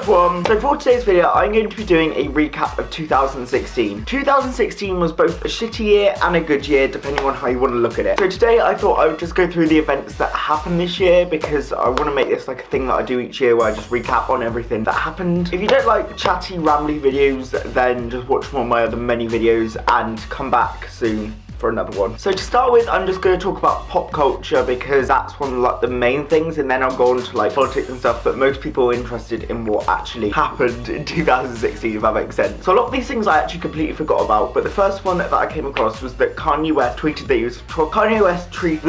everyone! So for today's video, I'm going to be doing a recap of 2016. 2016 was both a shitty year and a good year, depending on how you want to look at it. So today I thought I would just go through the events that happened this year, because I want to make this like a thing that I do each year where I just recap on everything that happened. If you don't like chatty, rambly videos, then just watch one of my other many videos and come back soon for another one. So to start with, I'm just going to talk about pop culture because that's one of like the main things, and then I'll go on to like politics and stuff, but most people are interested in what actually happened in 2016, if that makes sense. So a lot of these things I actually completely forgot about, but the first one that I came across was that Kanye West tweeted that he was Kanye West tweeted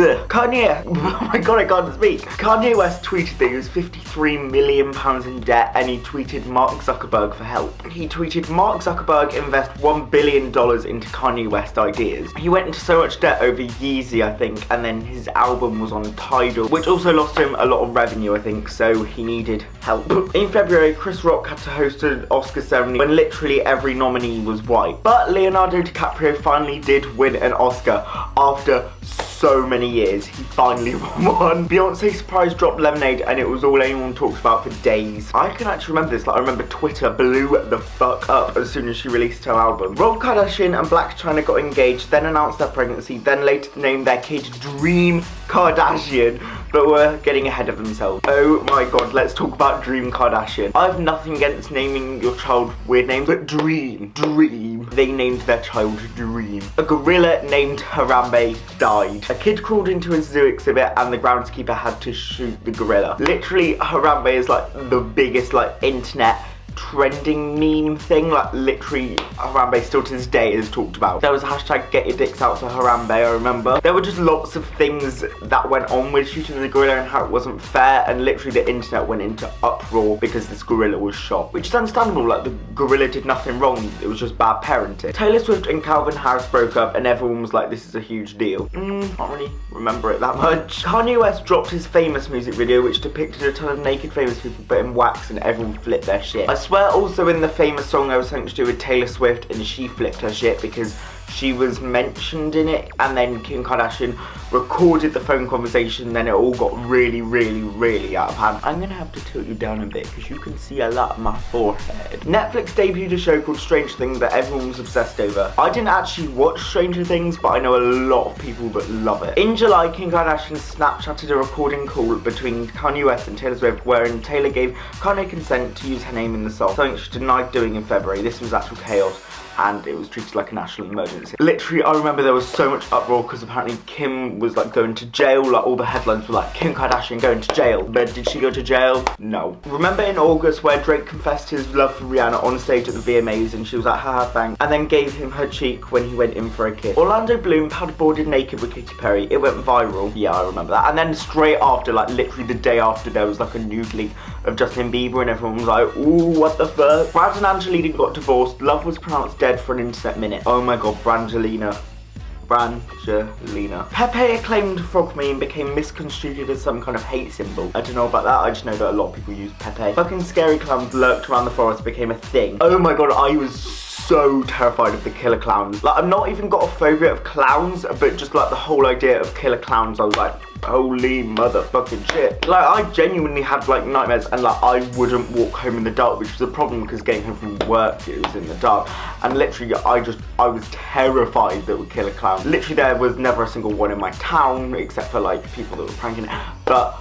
that he was £53 million in debt, and he tweeted Mark Zuckerberg for help. He tweeted Mark Zuckerberg invest $1 billion into Kanye West ideas. He went into so much debt over Yeezy, I think, and then his album was on Tidal, which also lost him a lot of revenue, I think, so he needed help. In February, Chris Rock had to host an Oscar ceremony when literally every nominee was white. But Leonardo DiCaprio finally did win an Oscar after so many years. He finally won one. Beyonce surprise dropped Lemonade, and it was all anyone talked about for days. I can actually remember this, like I remember Twitter blew the fuck up as soon as she released her album. Rob Kardashian and Blac Chyna got engaged, then announced their pregnancy, then later named their kid Dream Kardashian, but were getting ahead of themselves. Oh my god, let's talk about Dream Kardashian. I have nothing against naming your child weird names, but Dream. They named their child Dream. A gorilla named Harambe died. A kid crawled into a zoo exhibit and the groundskeeper had to shoot the gorilla. Literally, Harambe is like the biggest like internet trending meme thing, like literally Harambe still to this day is talked about. There was a hashtag get your dicks out for Harambe, I remember. There were just lots of things that went on with shooting the gorilla and how it wasn't fair, and literally the internet went into uproar because this gorilla was shot, which is understandable. Like, the gorilla did nothing wrong, it was just bad parenting. Taylor Swift and Calvin Harris broke up and everyone was like, this is a huge deal. Can't really remember it that much. Kanye West dropped his Famous music video, which depicted a ton of naked famous people but in wax, and everyone flipped their shit. I swear also in the Famous song there was something to do with Taylor Swift and she flipped her shit because she was mentioned in it, and then Kim Kardashian recorded the phone conversation, then it all got really out of hand. I'm gonna have to tilt you down a bit because you can see a lot of my forehead. Netflix debuted a show called Stranger Things that everyone was obsessed over. I didn't actually watch Stranger Things, but I know a lot of people that love it. In July, Kim Kardashian Snapchatted a recording call between Kanye West and Taylor Swift, wherein Taylor gave Kanye consent to use her name in the song, something she denied doing in February. This was actual chaos, and it was treated like a national emergency. Literally, I remember there was so much uproar because apparently Kim was like going to jail. Like, all the headlines were like, Kim Kardashian going to jail. But did she go to jail? No. Remember in August where Drake confessed his love for Rihanna on stage at the VMAs, and she was like, haha, thanks, and then gave him her cheek when he went in for a kiss. Orlando Bloom paddleboarded naked with Katy Perry. It went viral. Yeah, I remember that. And then straight after, like literally the day after, there was like a nude leak of Justin Bieber, and everyone was like, ooh, what the fuck? Brad and Angelina got divorced. Love was pronounced dead for an internet minute. Oh my god, Brangelina. Pepe acclaimed frog meme became misconstrued as some kind of hate symbol. I don't know about that, I just know that a lot of people use Pepe. Fucking scary clowns lurked around the forest became a thing. Oh my god, I was so terrified of the killer clowns. Like, I've not even got a phobia of clowns, but just like the whole idea of killer clowns, I was like, holy motherfucking shit. Like, I genuinely had like nightmares, and like I wouldn't walk home in the dark, which was a problem because getting home from work it was in the dark, and literally I was terrified that would kill a clown. Literally there was never a single one in my town except for like people that were pranking it, but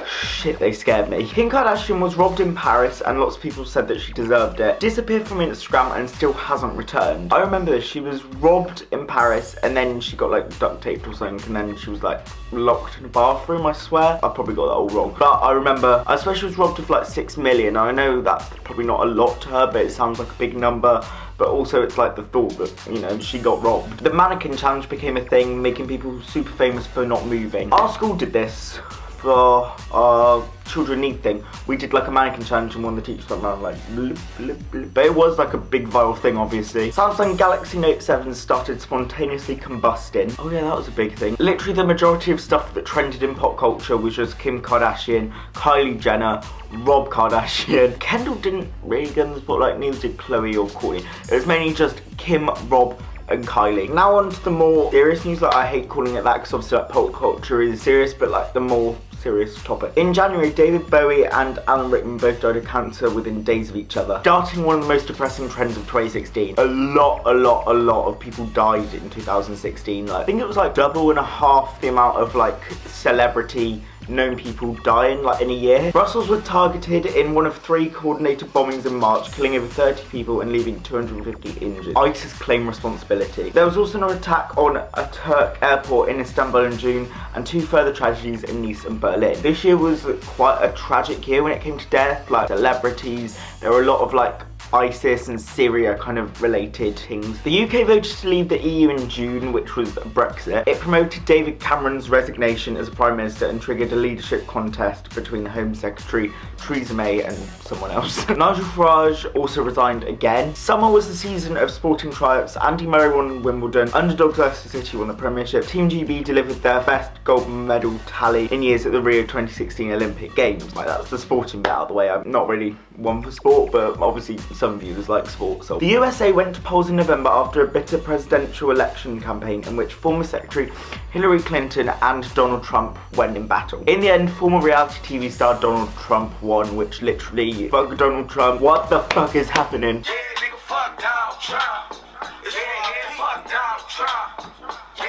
shit, they scared me. Kim Kardashian was robbed in Paris, and lots of people said that she deserved it. Disappeared from Instagram and still hasn't returned. I remember this, she was robbed in Paris and then she got like duct taped or something, and then she was like locked in a bathroom, I swear. I probably got that all wrong. But I remember, I swear she was robbed of like 6 million. I know that's probably not a lot to her, but it sounds like a big number. But also it's like the thought that, you know, she got robbed. The mannequin challenge became a thing, making people super famous for not moving. Our school did this for our children need thing. We did like a mannequin challenge, and one of the teachers went around like bloop, bloop, bloop. But it was like a big viral thing, obviously. Samsung Galaxy Note 7 started spontaneously combusting. Oh yeah, that was a big thing. Literally the majority of stuff that trended in pop culture was just Kim Kardashian, Kylie Jenner, Rob Kardashian. Kendall didn't really get in the spotlight, neither did Khloe or Kourtney. It was mainly just Kim, Rob, and Kylie. Now on to the more serious news. Like, I hate calling it that because obviously like pop culture is serious, but like the more serious topic. In January, David Bowie and Alan Rickman both died of cancer within days of each other, starting one of the most depressing trends of 2016. A lot of people died in 2016. Like, I think it was like double and a half the amount of like celebrity known people dying like in a year. Brussels were targeted in one of 3 coordinated bombings in March, killing over 30 people and leaving 250 injured. ISIS claimed responsibility. There was also an attack on a Turk airport in Istanbul in June, and 2 further tragedies in Nice and Berlin. This year was quite a tragic year when it came to death, like celebrities. There were a lot of like ISIS and Syria kind of related things. The UK voted to leave the EU in June, which was Brexit. It promoted David Cameron's resignation as Prime Minister and triggered a leadership contest between the Home Secretary Theresa May and someone else. Nigel Farage also resigned again. Summer was the season of sporting triumphs. Andy Murray won Wimbledon. Underdogs Leicester City won the Premiership. Team GB delivered their best gold medal tally in years at the Rio 2016 Olympic Games. Like, that's the sporting bit out of the way. I'm not really one for sport, but obviously some viewers like sport. So the USA went to polls in November after a bitter presidential election campaign in which former Secretary Hillary Clinton and Donald Trump went in battle. In the end, former reality TV star Donald Trump won, which literally, fuck Donald Trump, what the fuck is happening? Yeah, nigga, fuck Donald Trump. Yeah, fuck Donald Trump. Yeah,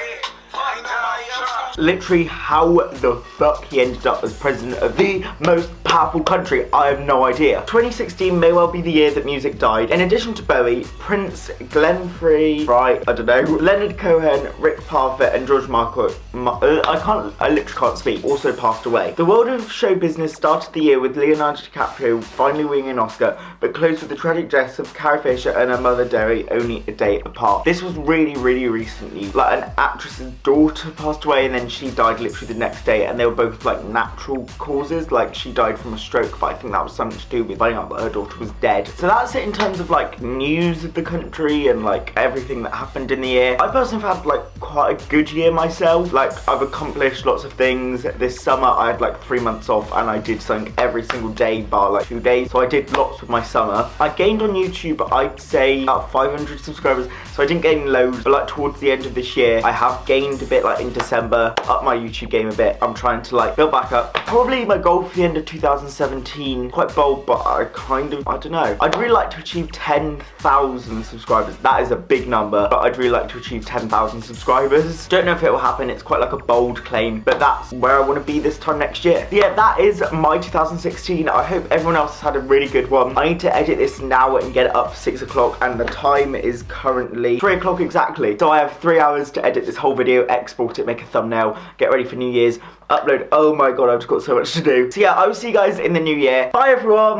fuck Donald Trump. Literally, how the fuck he ended up as president of the most powerful country, I have no idea. 2016 may well be the year that music died. In addition to Bowie, Prince, Glenn Frey, right, I don't know, Leonard Cohen, Rick Parfitt and George Michael, I literally can't speak, also passed away. The world of show business started the year with Leonardo DiCaprio finally winning an Oscar, but closed with the tragic deaths of Carrie Fisher and her mother Derry only a day apart. This was really recently. Like, an actress's daughter passed away and then she died literally the next day, and they were both like natural causes. Like, she died from a stroke, but I think that was something to do with finding out that her daughter was dead. So that's it in terms of like news of the country and like everything that happened in the year. I personally have had like quite a good year myself. Like, I've accomplished lots of things. This summer I had like 3 months off and I did something every single day bar like 2 days. So I did lots with my summer. I gained on YouTube, I'd say about 500 subscribers. So I didn't gain loads, but like towards the end of this year I have gained a bit. Like in December, up my YouTube game a bit. I'm trying to like build back up. Probably my goal for the end of 2017, quite bold, but I don't know. I'd really like to achieve 10,000 subscribers. That is a big number, but I'd really like to achieve 10,000 subscribers. Don't know if it will happen. It's quite like a bold claim, but that's where I want to be this time next year. So yeah, that is my 2016. I hope everyone else has had a really good one. I need to edit this now and get it up for 6 o'clock, and the time is currently 3 o'clock exactly. So I have 3 hours to edit this whole video, export it, make a thumbnail, get ready for New Year's, upload. Oh my god, I've just got so much to do. So yeah, I will see you guys in the new year. Bye everyone.